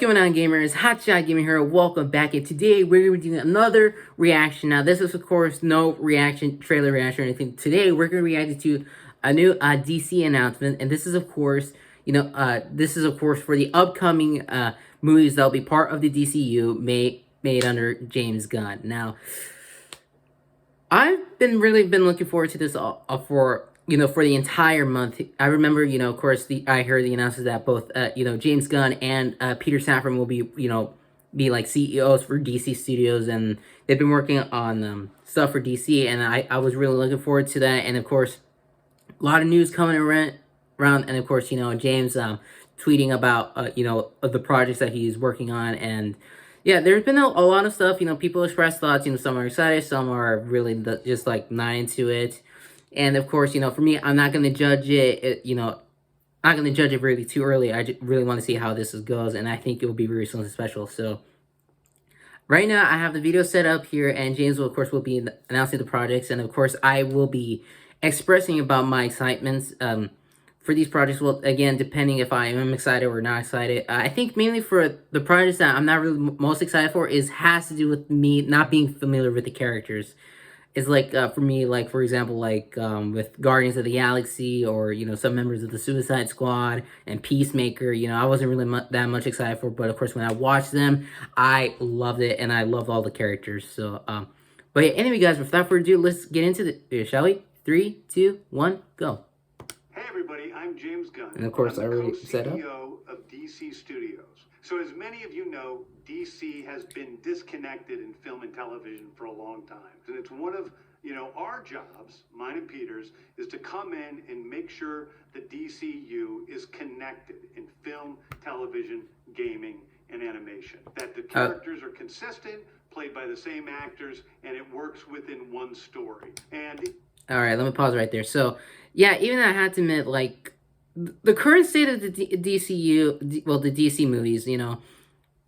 going on, gamers? Hotshot Gaming here. Welcome back, and today we're going to be doing another reaction. Now, this is, of course, no trailer reaction or anything. Today, we're going to react to a new DC announcement, and this is, of course, for the upcoming movies that will be part of the DCU made under James Gunn. Now, I've really been looking forward to this for the entire month. I remember, of course, I heard the announcement that both, James Gunn and Peter Safran will be like CEOs for DC Studios, and they've been working on stuff for DC, and I was really looking forward to that. And of course, a lot of news coming around, and of course, James tweeting about the projects that he's working on. And yeah, there's been a lot of stuff. People express thoughts. Some are excited, some are really just like not into it. And of course, for me, I'm not gonna judge it. Not gonna judge it really too early. I just really want to see how this goes, and I think it will be really something special. So right now, I have the video set up here, and James will be announcing the projects, and of course, I will be expressing about my excitements for these projects. Well, again, depending if I am excited or not excited. I think mainly for the projects that I'm not really most excited for has to do with me not being familiar with the characters. It's like, for me, like, for example, like, with Guardians of the Galaxy, or, some members of the Suicide Squad and Peacemaker, I wasn't really that much excited for, but of course, when I watched them, I loved it, and I loved all the characters. So, but yeah, anyway, guys, without further ado, let's get into the video, shall we? 3, 2, 1, go. Hey everybody, I'm James Gunn. And of course, I already set up. CEO of DC Studios. So as many of you know, DC has been disconnected in film and television for a long time. And it's one of, our jobs, mine and Peter's, is to come in and make sure the DCU is connected in film, television, gaming, and animation. That the characters are consistent, played by the same actors, and it works within one story. And all right, let me pause right there. So, yeah, even I had to admit, like, the current state of the DCU, the DC movies,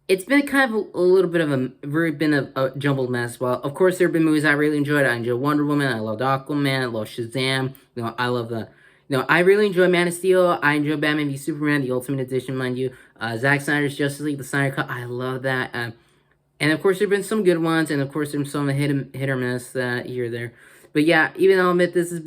it's been kind of a little bit of a jumbled mess. Well, of course, there have been movies I really enjoyed. I enjoyed Wonder Woman. I loved Aquaman. I love Shazam. I love I really enjoy Man of Steel. I enjoy Batman v Superman, the Ultimate Edition, mind you. Zack Snyder's Justice League, the Snyder Cut. I love that. And of course, there have been some good ones, and of course, there's some hit or miss here or there. But yeah, even though I'll admit it's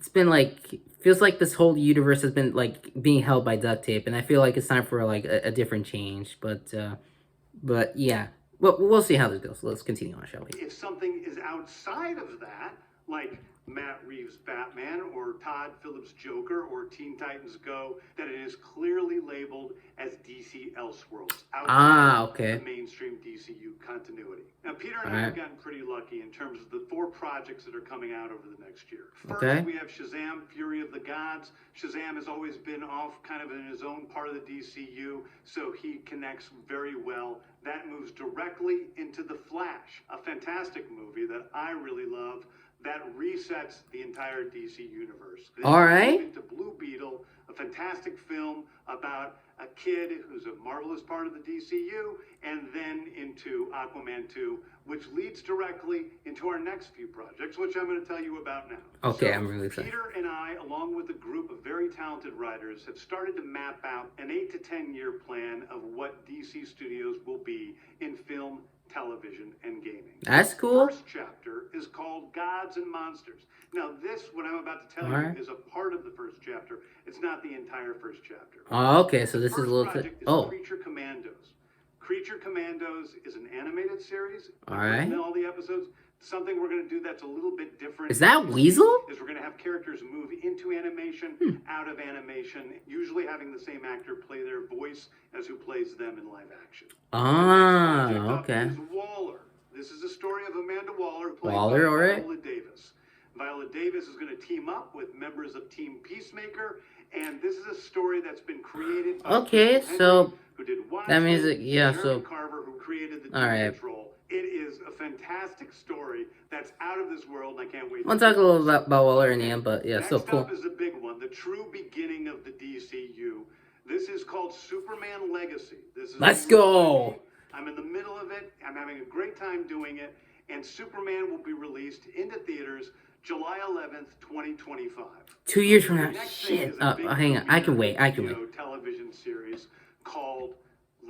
been like, feels like this whole universe has been like being held by duct tape, and I feel like it's time for like a different change. But yeah, well, we'll see how this goes. Let's continue on, shall we? If something is outside of that, like Matt Reeves' Batman, or Todd Phillips' Joker, or Teen Titans Go, that it is clearly labeled as DC Elseworlds, outside the mainstream DCU continuity. Now, Peter and I have gotten pretty lucky in terms of the 4 projects that are coming out over the next year. First, we have Shazam! Fury of the Gods. Shazam has always been off kind of in his own part of the DCU, so he connects very well. That moves directly into The Flash, a fantastic movie that I really love, that resets the entire DC universe. All right. Into Blue Beetle, a fantastic film about a kid who's a marvelous part of the DCU, and then into Aquaman 2, which leads directly into our next few projects, which I'm going to tell you about now. Okay, I'm really excited. Peter and I, along with a group of very talented writers, have started to map out an 8 to 10 year plan of what DC Studios will be in film, television, and gaming. That's cool. The first chapter is called Gods and Monsters. Now, what I'm about to tell you is a part of the first chapter. It's not the entire first chapter. Oh, okay, so this is a little bit. Creature Commandos. Creature Commandos is an animated series. All right. All the episodes. Something we're going to do that's a little bit different. Is that Weasel? Is we're going to have characters move into animation, out of animation, usually having the same actor play their voice as who plays them in live action. Ah, okay. Is Waller. This is a story of Amanda Waller, played by Viola Davis. Viola Davis is going to team up with members of Team Peacemaker, and this is a story that's been created by Henry, who did that means Carver, who created the Doom Patrol. It is a fantastic story that's out of this world, and I can't wait. We'll talk a little about Waller in the end, but yeah, so cool. Next up is the big one, the true beginning of the DCU. This is called Superman Legacy. Let's go. I'm in the middle of it. I'm having a great time doing it, and Superman will be released into theaters July 11th, 2025. 2 years from now. Shit. Hang on. I can wait. Television series called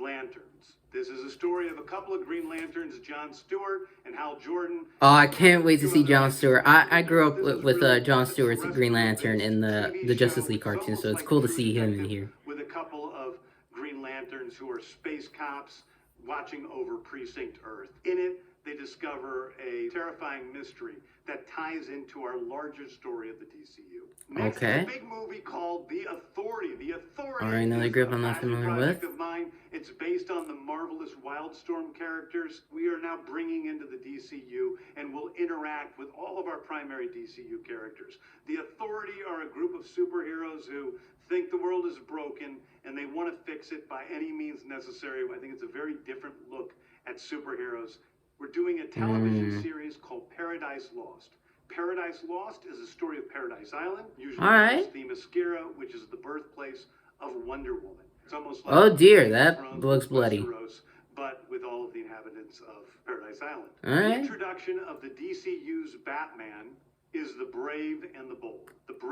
Lanterns. This is a story of a couple of Green Lanterns, John Stewart and Hal Jordan. Oh, I can't wait to see John Stewart. I grew up with John Stewart's Green Lantern in the Justice League cartoon, so it's cool to see him in here. With a couple of Green Lanterns who are space cops watching over Precinct Earth. In it, they discover a terrifying mystery that ties into our larger story of the DCU. Next Okay. is a big movie called The Authority. The Authority All right, another group I'm not passion familiar project with. of mine. It's based on the marvelous Wildstorm characters we are now bringing into the DCU and will interact with all of our primary DCU characters. The Authority are a group of superheroes who think the world is broken and they want to fix it by any means necessary. I think it's a very different look at superheroes. We're doing a television series called Paradise Lost. Paradise Lost is a story of Paradise Island, usually Themyscira, which is the birthplace of Wonder Woman. It's almost like Oh dear, that looks bloody. Westeros, but with all of the inhabitants of Paradise Island. All right. The introduction of the DCU's Batman is The Brave and the Bold.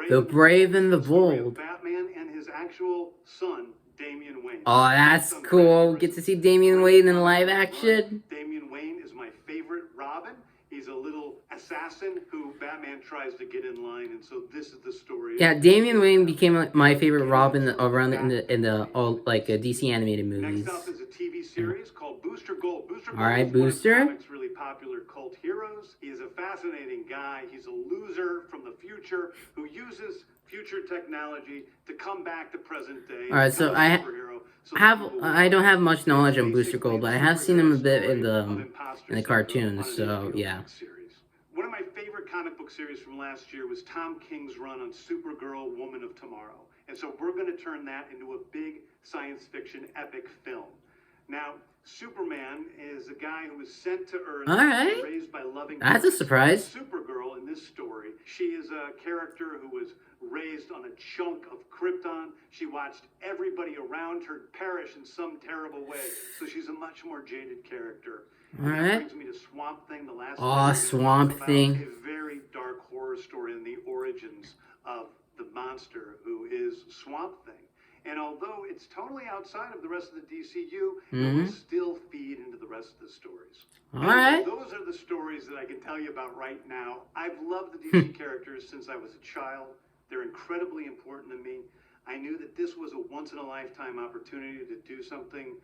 The Brave and the Bold. Batman and his actual son, Damian Wayne. Oh, that's cool. Get to see Damian Wayne in live action. Damian Wayne is my favorite Robin. He's a little assassin who Batman tries to get in line, and so this is the story. Yeah, Damian Wayne became my favorite Robin around in the all like DC animated movies. Next up is a TV series called Booster Gold. Booster Gold All right, is Booster. one of comics' really popular cult heroes. He is a fascinating guy. He's a loser from the future who uses future technology to come back to present day. All right, so I don't have much knowledge on Booster Gold, but I have seen him a bit in the cartoons. So yeah. One of my favorite comic book series from last year was Tom King's run on Supergirl, Woman of Tomorrow. And so we're going to turn that into a big science fiction epic film. Now, Superman is a guy who was sent to Earth and raised by loving That's a surprise. Supergirl in this story, she is a character who was raised on a chunk of Krypton. She watched everybody around her perish in some terrible way. So she's a much more jaded character. All right. That brings me to Swamp Thing, the last Swamp Thing. A very dark horror story in the origins of the monster who is Swamp Thing. And although it's totally outside of the rest of the DCU, it will still feed into the rest of the stories. All right. Those are the stories that I can tell you about right now. I've loved the DC characters since I was a child. They're incredibly important to me. I knew that this was a once-in-a-lifetime opportunity to do something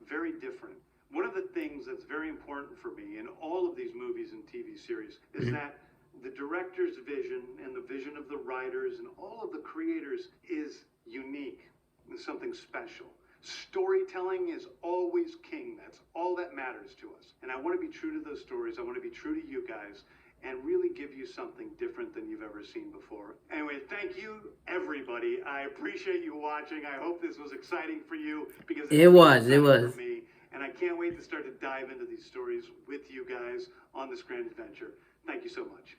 very different. One of the things that's very important for me in all of these movies and TV series is that the director's vision and the vision of the writers and all of the creators is unique and something special. Storytelling is always king. That's all that matters to us. And I want to be true to those stories. I want to be true to you guys and really give you something different than you've ever seen before. Anyway, thank you, everybody. I appreciate you watching. I hope this was exciting for you because It was. for me. And I can't wait to start to dive into these stories with you guys on this grand adventure. Thank you so much.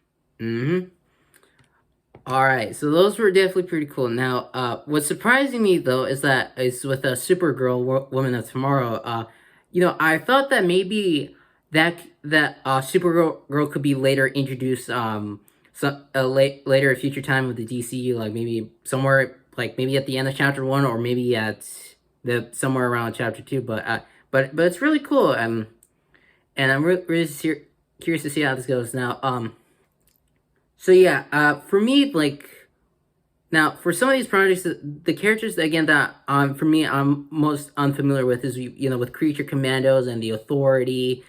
All right, so those were definitely pretty cool. Now, what's surprising me though is that it's with a Supergirl, Woman of Tomorrow. I thought that maybe that Supergirl could be later introduced, later a future time with the DCU, like maybe somewhere, like maybe at the end of chapter 1 or maybe at somewhere around chapter 2. But it's really cool. And I'm really curious to see how this goes now. So yeah, for me, like, now for some of these projects, the characters again that for me I'm most unfamiliar with is with Creature Commandos and the Authority,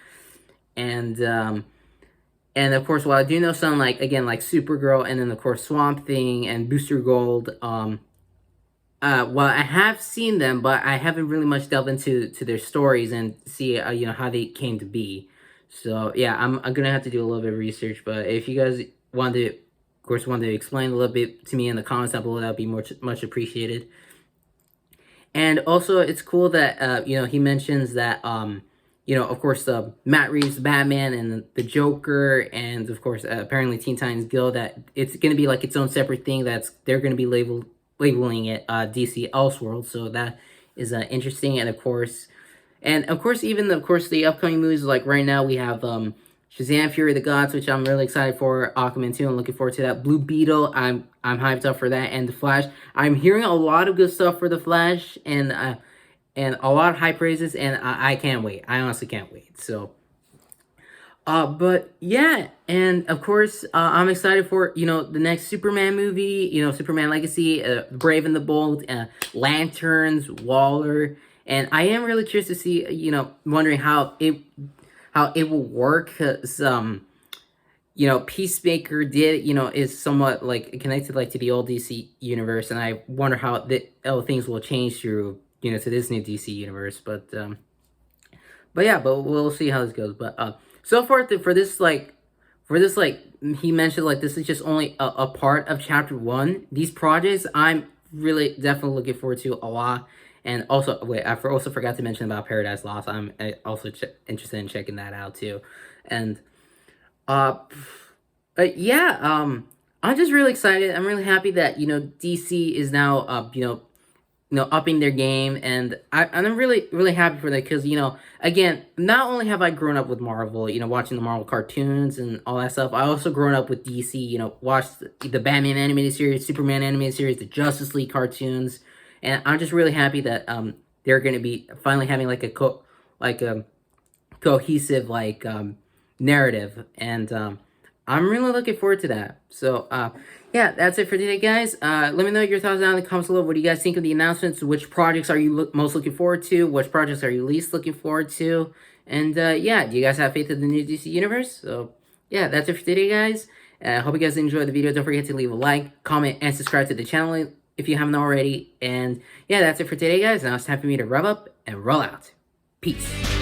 and of course while I do know some like Supergirl and then of course Swamp Thing and Booster Gold, while I have seen them, but I haven't really much delved into their stories and see how they came to be. So yeah, I'm gonna have to do a little bit of research. But if you guys want to explain a little bit to me in the comments down below, that would be much appreciated. And also, it's cool that he mentions that of course Matt Reeves' Batman and the Joker, and of course apparently Teen Titans Go, that it's gonna be like its own separate thing. They're gonna be labeling it DC Elseworld. So that is interesting. And of course even the upcoming movies, like right now we have Shazam! Fury of the Gods, which I'm really excited for. Aquaman 2, I'm looking forward to that. Blue Beetle, I'm hyped up for that. And The Flash, I'm hearing a lot of good stuff for The Flash, and and a lot of high praises, and I can't wait. I honestly can't wait. So, but yeah, and of course, I'm excited for the next Superman movie. Superman Legacy, Brave and the Bold, Lanterns, Waller, and I am really curious to see. Wondering how it will work, because Peacemaker is somewhat like connected like to the old DC universe, and I wonder how things will change through to this new DC universe. But yeah, but we'll see how this goes. But so far for this like he mentioned, like this is just only a part of chapter one. These projects I'm really definitely looking forward to a lot. And also, wait, also forgot to mention about Paradise Lost. I'm also interested in checking that out too. And uh, yeah, I'm just really excited. I'm really happy that DC is now upping their game, and I'm really really happy for that, because again, not only have I grown up with Marvel, watching the Marvel cartoons and all that stuff, I also grown up with DC. Watched the Batman animated series, Superman animated series, the Justice League cartoons, and I'm just really happy that they're going to be finally having like a cohesive narrative, and I'm really looking forward to that. So yeah, that's it for today, guys. Let me know your thoughts down in the comments below. What do you guys think of the announcements? Which projects are you most looking forward to? Which projects are you least looking forward to? And yeah, do you guys have faith in the new DC universe? So yeah, that's it for today, guys. I hope you guys enjoyed the video. Don't forget to leave a like, comment, and subscribe to the channel if you haven't already. And yeah, that's it for today, guys. Now it's time for me to rev up and roll out. Peace.